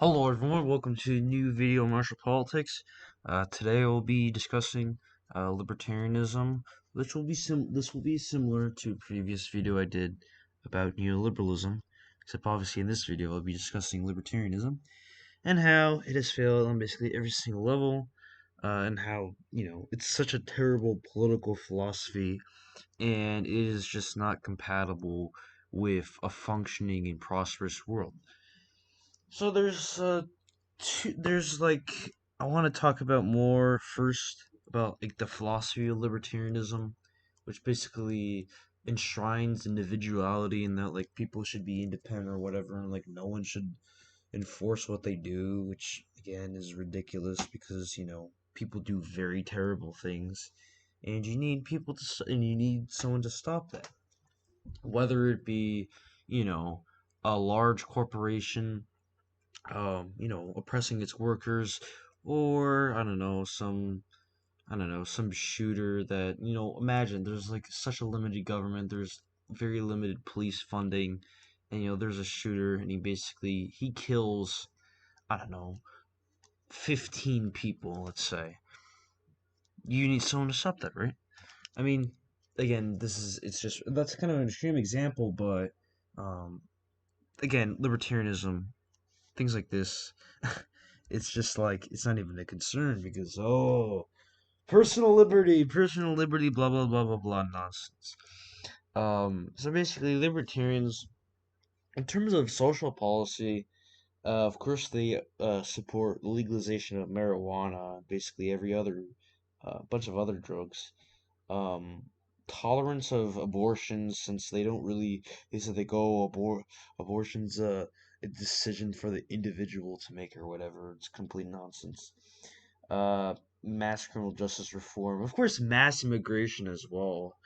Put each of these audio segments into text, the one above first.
Hello everyone, welcome to a new video on martial politics. Today we'll be discussing libertarianism, which will be similar to a previous video I did about neoliberalism, except obviously in this video I'll be discussing libertarianism and how it has failed on basically every single level, and how it's such a terrible political philosophy, and it is just not compatible with a functioning and prosperous world. So there's like I want to talk about more first about like the philosophy of libertarianism, which basically enshrines individuality and that like people should be independent or whatever, and like no one should enforce what they do, which again is ridiculous because people do very terrible things, and you need someone to stop that, whether it be a large corporation oppressing its workers, or some shooter that, imagine there's like such a limited government, there's very limited police funding, and there's a shooter and he kills, I don't know, 15 people, let's say. You need someone to stop that, right? I mean, again, that's kind of an extreme example, but um, again, libertarianism, things like this, it's just like it's not even a concern because personal liberty, blah blah blah blah blah nonsense. So basically, libertarians, in terms of social policy, of course they support the legalization of marijuana, basically every other bunch of other drugs. Um, Tolerance of abortions, since they said abortions a decision for the individual to make or whatever. It's complete nonsense. uh, Mass criminal justice reform, of course, mass immigration as well.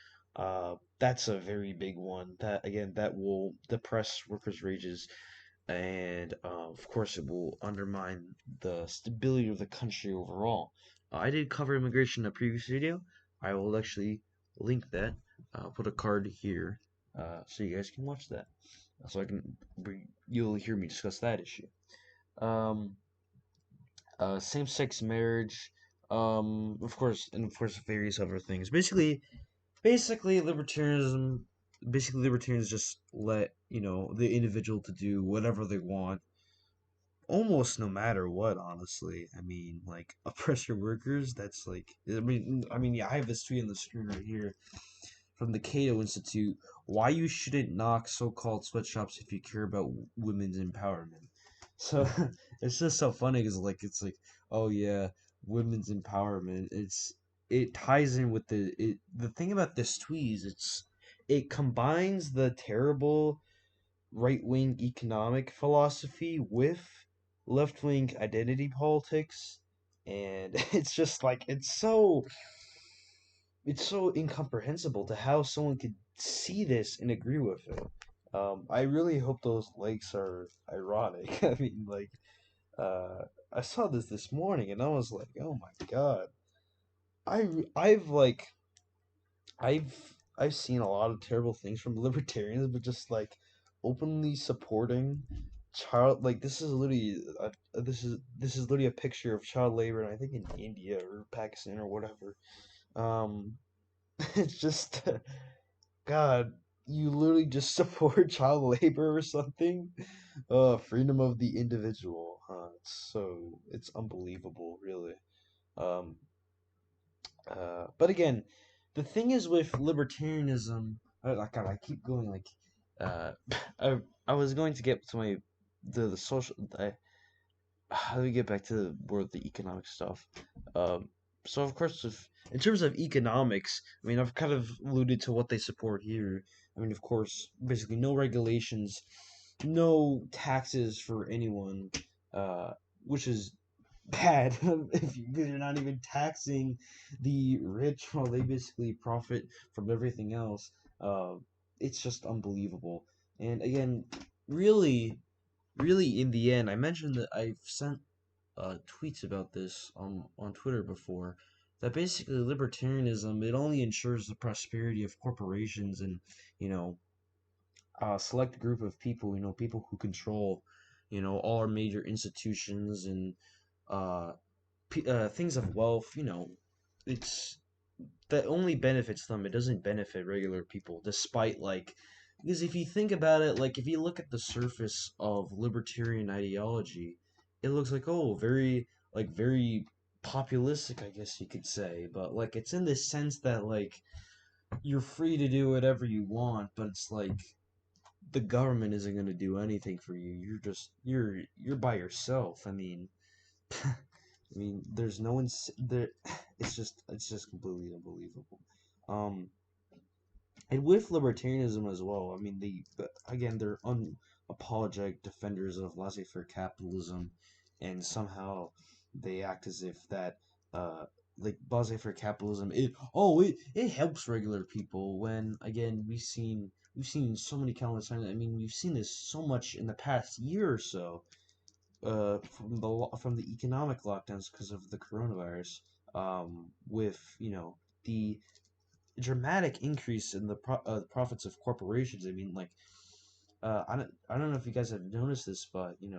That's a very big one. That again, that will depress workers' wages, and of course, it will undermine the stability of the country overall. I did cover immigration in a previous video. I will actually link that. I'll put a card here, so you guys can watch that. So you'll hear me discuss that issue. Um, Same-sex marriage, of course, various other things. Basically, libertarians just let the individual to do whatever they want, almost no matter what. Honestly, I mean, like oppress your workers. That's like, yeah, I have this tweet on the screen right here from the Cato Institute. Why you shouldn't knock so-called sweatshops if you care about women's empowerment. So it's just so funny because it's like, oh yeah, women's empowerment. It ties in with the thing about this tweet is it combines the terrible right-wing economic philosophy with left-wing identity politics, and it's just like it's so incomprehensible to how someone could see this and agree with it. I really hope those likes are ironic. I mean, like, I saw this morning and I was like, oh my god. I've like I've seen a lot of terrible things from libertarians, but just like openly supporting child, like this is literally a picture of child labor, I think in India or Pakistan or whatever. Um, it's just God, you literally just support child labor or something? Freedom of the individual, huh? It's unbelievable, really. Um, but again, the thing is with libertarianism, God, I keep going like, uh, I was going to get to the social. Let me get back to more of the economic stuff. Um, so of course, if in terms of economics, I mean, I've kind of alluded to what they support here. I mean, of course, basically no regulations, no taxes for anyone, which is bad if you're not even taxing the rich while they basically profit from everything else. Uh, it's just unbelievable. And again, really, really, in the end, I mentioned that I've sent tweets about this on Twitter before. That basically libertarianism, it only ensures the prosperity of corporations and you know select group of people. People who control all our major institutions and uh, things of wealth, it's that only benefits them. It doesn't benefit regular people, despite because if you think about it, like if you look at the surface of libertarian ideology, it looks like very populistic, I guess you could say. But like it's in the sense that like you're free to do whatever you want, but it's like the government isn't going to do anything for you. You're by yourself. There's no one there. It's just completely unbelievable. Um, and with libertarianism as well, again, they're unapologetic defenders of laissez-faire capitalism, and somehow they act as if that, uh, like laissez-faire capitalism, it helps regular people. When again, we've seen so many countless times. We've seen this so much in the past year or so, from the economic lockdowns because of the coronavirus, with the dramatic increase in the profits of corporations. I don't know if you guys have noticed this, but in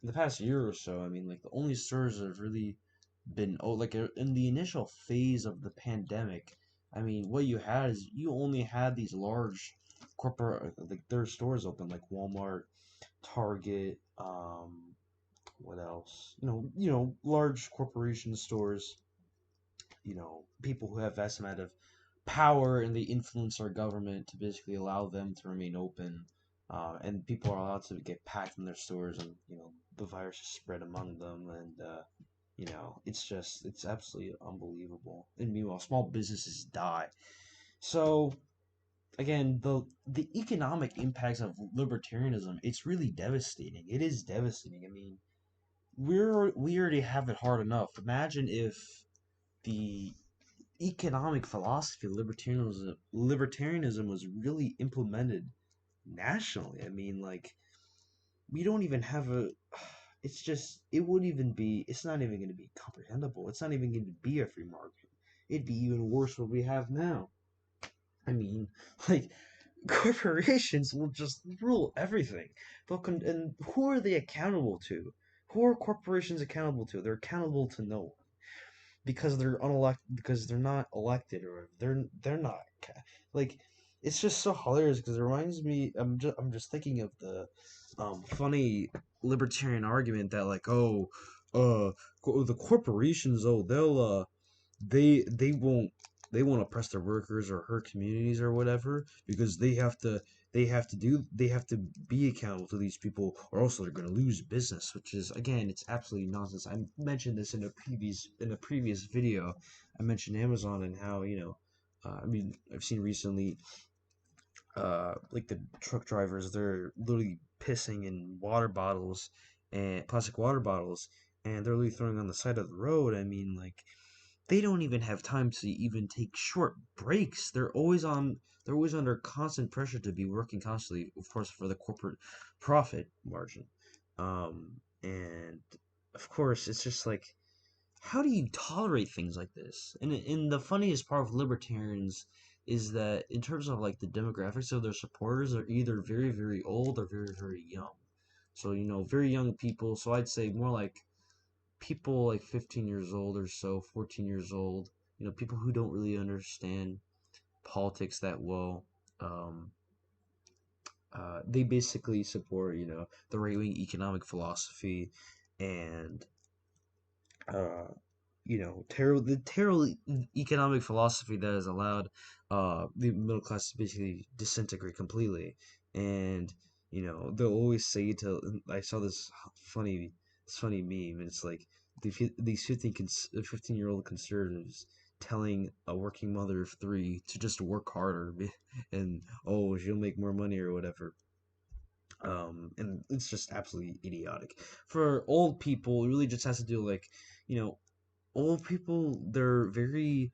the past year or so, like the only stores that have really been in the initial phase of the pandemic. What you had is you only had these large corporate like their stores open like Walmart, Target, what else? Large corporation stores, people who have vast amount of power and they influence our government to basically allow them to remain open. And people are allowed to get packed in their stores, and the virus is spread among them, and it's absolutely unbelievable. And meanwhile, small businesses die. So again, the economic impacts of libertarianism, it's really devastating. It is devastating. We already have it hard enough. Imagine if the economic philosophy of libertarianism was really implemented nationally. We don't even have a. It's just it wouldn't even be. It's not even going to be comprehensible. It's not even going to be a free market. It'd be even worse what we have now. I mean, like corporations will just rule everything. And who are they accountable to? Who are corporations accountable to? They're accountable to no one because they're unelected, because they're not elected, or they're not like it's just so hilarious because it reminds me. I'm just thinking of the funny libertarian argument that like, oh, uh the corporations, oh, they won't oppress their workers or hurt communities or whatever, because they have to be accountable to these people, or else they're going to lose business, which is, again, it's absolutely nonsense. I mentioned this in a previous video. I mentioned Amazon and how I've seen recently, like the truck drivers, they're literally pissing in water bottles and plastic water bottles, and they're literally throwing on the side of the road. Like, they don't even have time to even take short breaks. They're always under constant pressure to be working constantly, of course, for the corporate profit margin. And of course, it's just like, how do you tolerate things like this? And the funniest part of libertarians is that in terms of like the demographics of their supporters are either very, very old or very, very young. So, very young people. So I'd say more like people like 15 years old or so, 14 years old, people who don't really understand politics that well. Um, they basically support, the right wing economic philosophy, and uh, the terrible economic philosophy that has allowed the middle class to basically disintegrate completely. And they'll always say to. I saw this funny meme, and it's like these 15-year-old conservatives telling a working mother of three to just work harder, and oh, she'll make more money or whatever. And it's just absolutely idiotic. For old people, it really just has to do like, you know, old people, they're very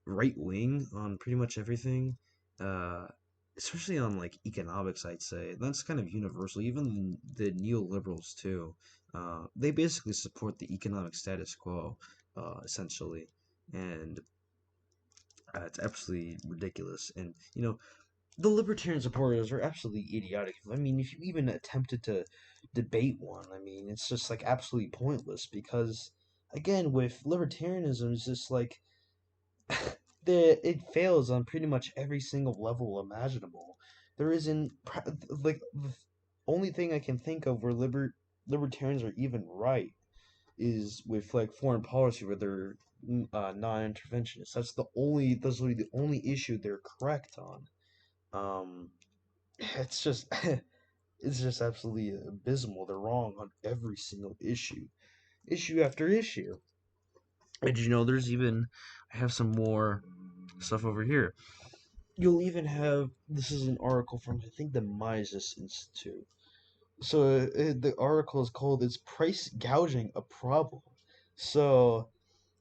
right wing on pretty much everything, uh, especially on like economics. I'd say that's kind of universal. Even the neoliberals too, they basically support the economic status quo, essentially, and it's absolutely ridiculous. And the Libertarian supporters are absolutely idiotic. I mean, if you even attempted to debate one, I mean, it's just like absolutely pointless because, again, with libertarianism, it's just like it fails on pretty much every single level imaginable. There isn't like the only thing I can think of where libertarians are even right is with like foreign policy where they're non-interventionists. That's literally the only issue they're correct on. Um, it's just it's just absolutely abysmal. They're wrong on every single issue after issue. And there's even I have some more stuff over here. You'll even have this is an article from I think the Mises Institute. So the article is called "Is Price Gouging a Problem?" So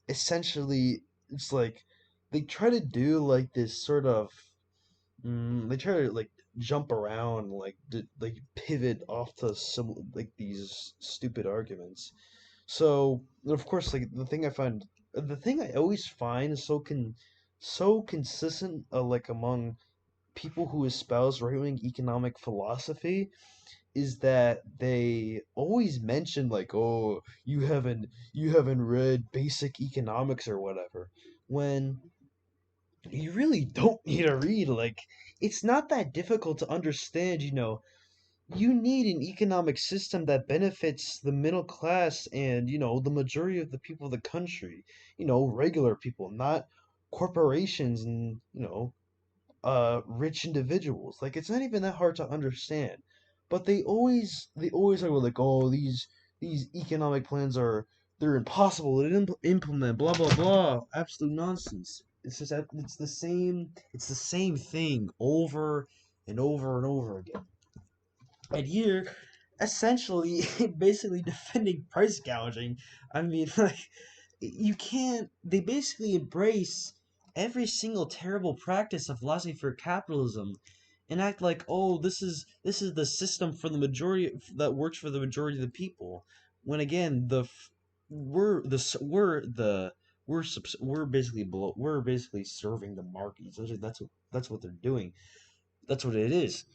essentially, it's like they try to do like this sort of they try to like jump around like pivot off to some like these stupid arguments. So of course, like the thing I always find so consistent like among people who espouse right wing economic philosophy is that they always mention like, oh, you haven't read basic economics or whatever, when you really don't need to read. Like, it's not that difficult to understand. You need an economic system that benefits the middle class and the majority of the people of the country. Regular people, not corporations and rich individuals. Like, it's not even that hard to understand. But they always are like, oh, these economic plans they're impossible to implement, blah blah blah. Absolute nonsense. It's the same thing over and over and over again. And here, essentially, basically defending price gouging. I mean, like, you can't. They basically embrace every single terrible practice of laissez-faire capitalism, and act like, oh, this is the system for the majority that works for the majority of the people. When again, we're the s- we're basically we're basically serving the markets. That's what they're doing. That's what it is.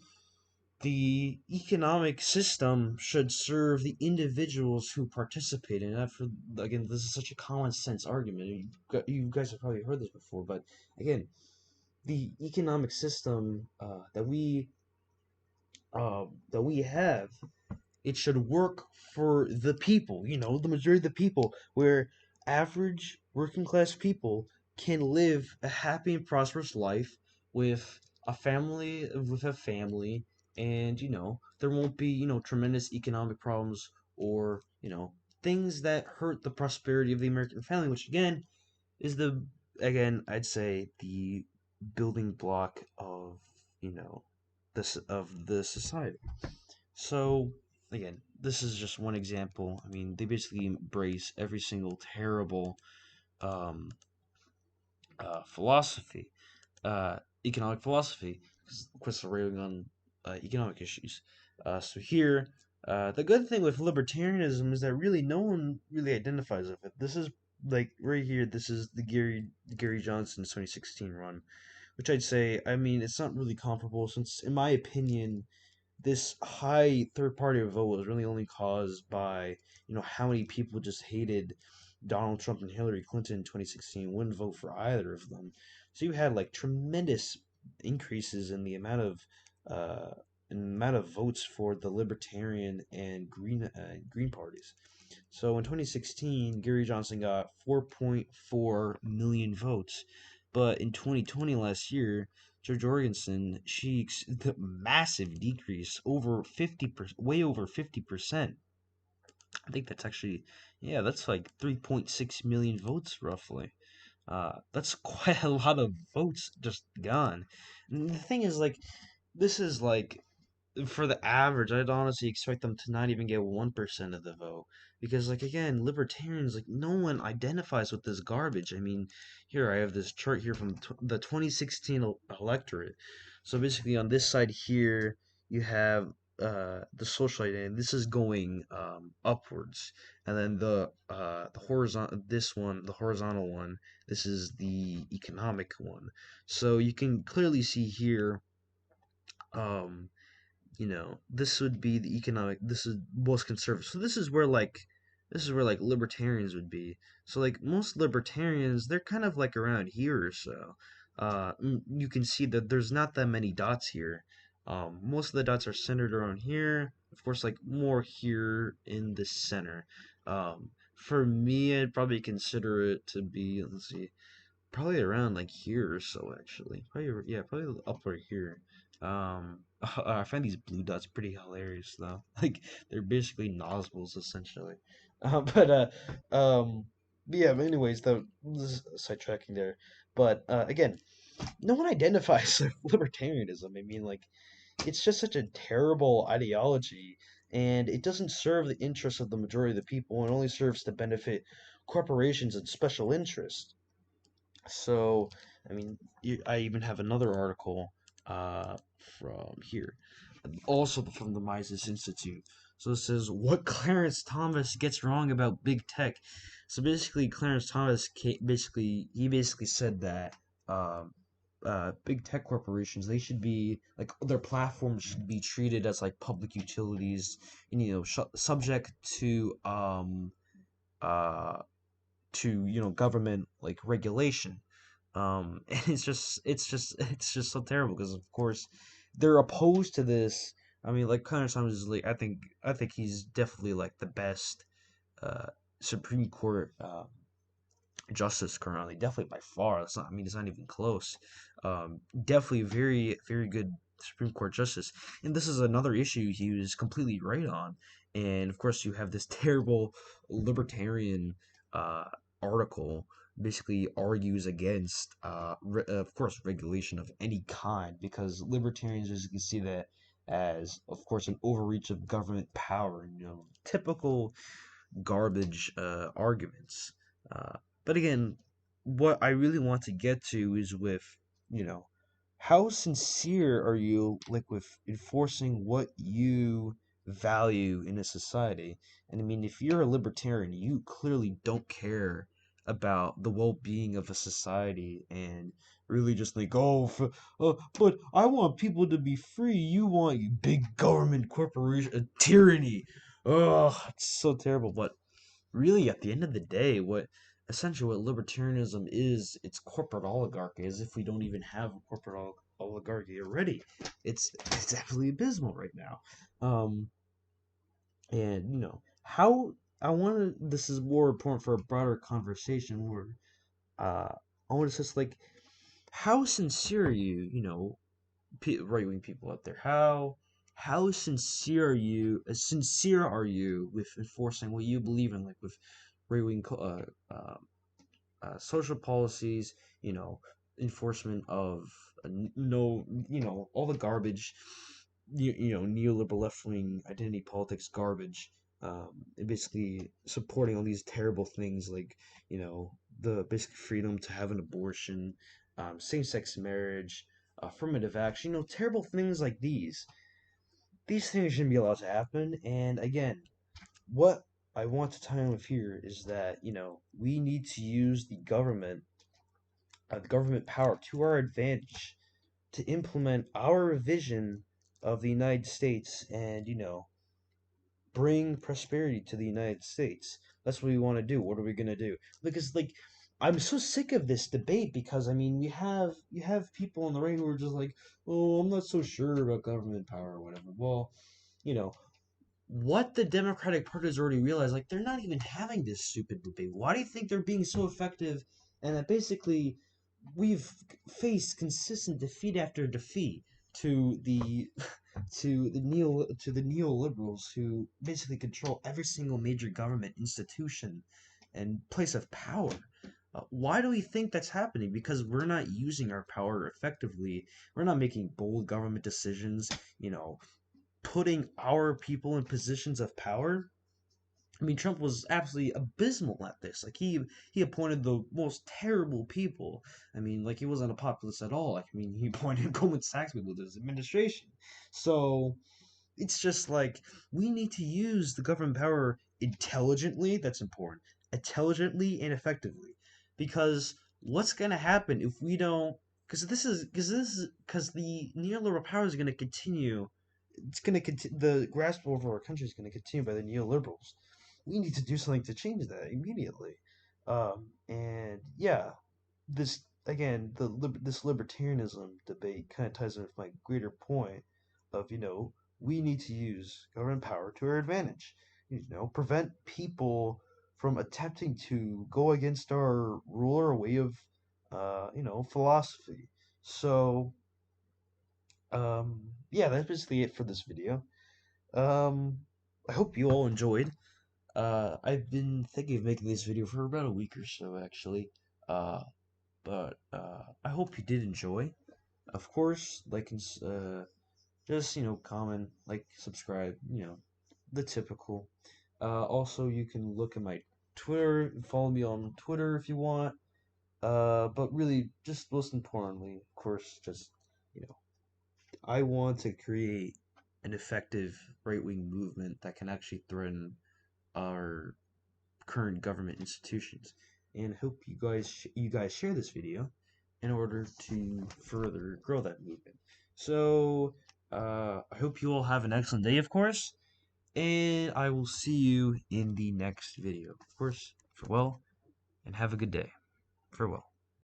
The economic system should serve the individuals who participate in it. For again, this is such a common sense argument. You guys have probably heard this before, but again, the economic system that we have, it should work for the people, the majority of the people, where average working class people can live a happy and prosperous life with a family, and there won't be, tremendous economic problems or, things that hurt the prosperity of the American family, which again is I'd say the building block of, this of the society. So again, this is just one example. I mean, they basically embrace every single terrible um, philosophy, economic philosophy, because of course they're railing on economic issues. So here, the good thing with libertarianism is that really no one really identifies with it. This is like right here. This is the Gary Johnson's 2016 run, which I'd say. I mean, it's not really comparable since, in my opinion, this high third party vote was really only caused by how many people just hated Donald Trump and Hillary Clinton in 2016, wouldn't vote for either of them. So you had like tremendous increases in the uh, amount of votes for the Libertarian and Green parties. So in 2016, Gary Johnson got 4.4 million votes, but in 2020, last year, Jo Jorgensen, the massive decrease, over 50%, way over 50%. I think that's actually, yeah, that's like 3.6 million votes roughly. That's quite a lot of votes just gone. And the thing is, like, this is like for the average, I'd honestly expect them to not even get 1% of the vote. Because, like, again, libertarians, like, no one identifies with this garbage. I mean, here I have this chart here from the 2016 electorate. So basically, on this side here, you have the social identity. This is going upwards, and then the horizontal one. This is the economic one. So you can clearly see here um this would be the economic, this is most conservative. So this is where like libertarians would be. So like most libertarians, they're kind of like around here or so. You can see that there's not that many dots here. Most of the dots are centered around here. Of course, like more here in the center. For me, I'd probably consider it to be, let's see, probably around like here or so, actually. Probably, yeah, probably upward here. I find these blue dots pretty hilarious though. Like they're basically nozzles essentially. But um, yeah. But anyways, though, this is sidetracking there. But again, no one identifies with libertarianism. I mean, like it's just such a terrible ideology, and it doesn't serve the interests of the majority of the people. It only serves to benefit corporations and special interests. So, I mean, I even have another article from here, also from the Mises Institute. So it says what Clarence Thomas gets wrong about big tech. So basically, Clarence Thomas basically said that big tech corporations, they should be like their platforms should be treated as like public utilities, and subject uh to government like regulation. And it's just so terrible because of course they're opposed to this. I mean, like Connor Summers is like, I think he's definitely like the best uh Supreme Court justice currently, definitely by far. It's not, I mean, it's not even close. Definitely very, very good Supreme Court justice. And this is another issue he was completely right on. And of course, you have this terrible libertarian uh, article basically argues against, of course, regulation of any kind, because libertarians, as you can see, that as, of course, an overreach of government power. Typical garbage arguments. Uh, but again, what I really want to get to is with, you know, how sincere are you like with enforcing what you value in a society? And I mean, if you're a libertarian, you clearly don't care about the well-being of a society and really just like, oh, but I want people to be free. You want big government corporation tyranny. Oh, it's so terrible. But really, at the end of the day, what libertarianism is, it's corporate oligarchy. As if we don't even have a corporate oligarchy already. It's absolutely abysmal right now. Um, and how I want to. This is more important for a broader conversation. Where uh, I want to just like, how sincere are you? Right wing people out there. How sincere are you with enforcing what you believe in, like with right wing social policies, you know, enforcement of no, all the garbage, neoliberal left wing identity politics garbage, and basically supporting all these terrible things like, the basic freedom to have an abortion, same sex marriage, affirmative action, terrible things like these. These things shouldn't be allowed to happen. And again, what I want to tie in with here is that, we need to use the government power to our advantage to implement our vision of the United States and, bring prosperity to the United States. That's what we want to do. What are we going to do? Because, like, I'm so sick of this debate because, I mean, you have people on the right who are just like, oh, I'm not so sure about government power or whatever. Well, you know, what the Democratic Party has already realized, like they're not even having this stupid debate. Why do you think they're being so effective? And that basically we've faced consistent defeat after defeat to the to the neoliberals who basically control every single major government institution and place of power. Why do we think that's happening? Because we're not using our power effectively. We're not making bold government decisions. Putting our people in positions of power. I mean, Trump was absolutely abysmal at this. Like he appointed the most terrible people. I mean, like he wasn't a populist at all. Like, I mean, he appointed Goldman Sachs people to his administration. So it's just like we need to use the government power intelligently. That's important. Intelligently and effectively, because what's gonna happen if we don't because the neoliberal power is going to continue. It's going to continue. The grasp over our country is going to continue by the neoliberals. We need to do something to change that immediately. And yeah, this again, this libertarianism debate kind of ties in with my greater point of we need to use government power to our advantage. Prevent people from attempting to go against our ruler way of philosophy. So yeah, that's basically it for this video. Um, I hope you all enjoyed. I've been thinking of making this video for about a week or so, actually. But I hope you did enjoy. Of course, like and just comment, like, subscribe, the typical. Also, you can look at my Twitter, follow me on Twitter if you want. But really, just most importantly, of course, just you know, I want to create an effective right-wing movement that can actually threaten our current government institutions, and hope you guys share this video in order to further grow that movement. So I hope you all have an excellent day, of course, and I will see you in the next video. Of course, farewell, and have a good day. Farewell.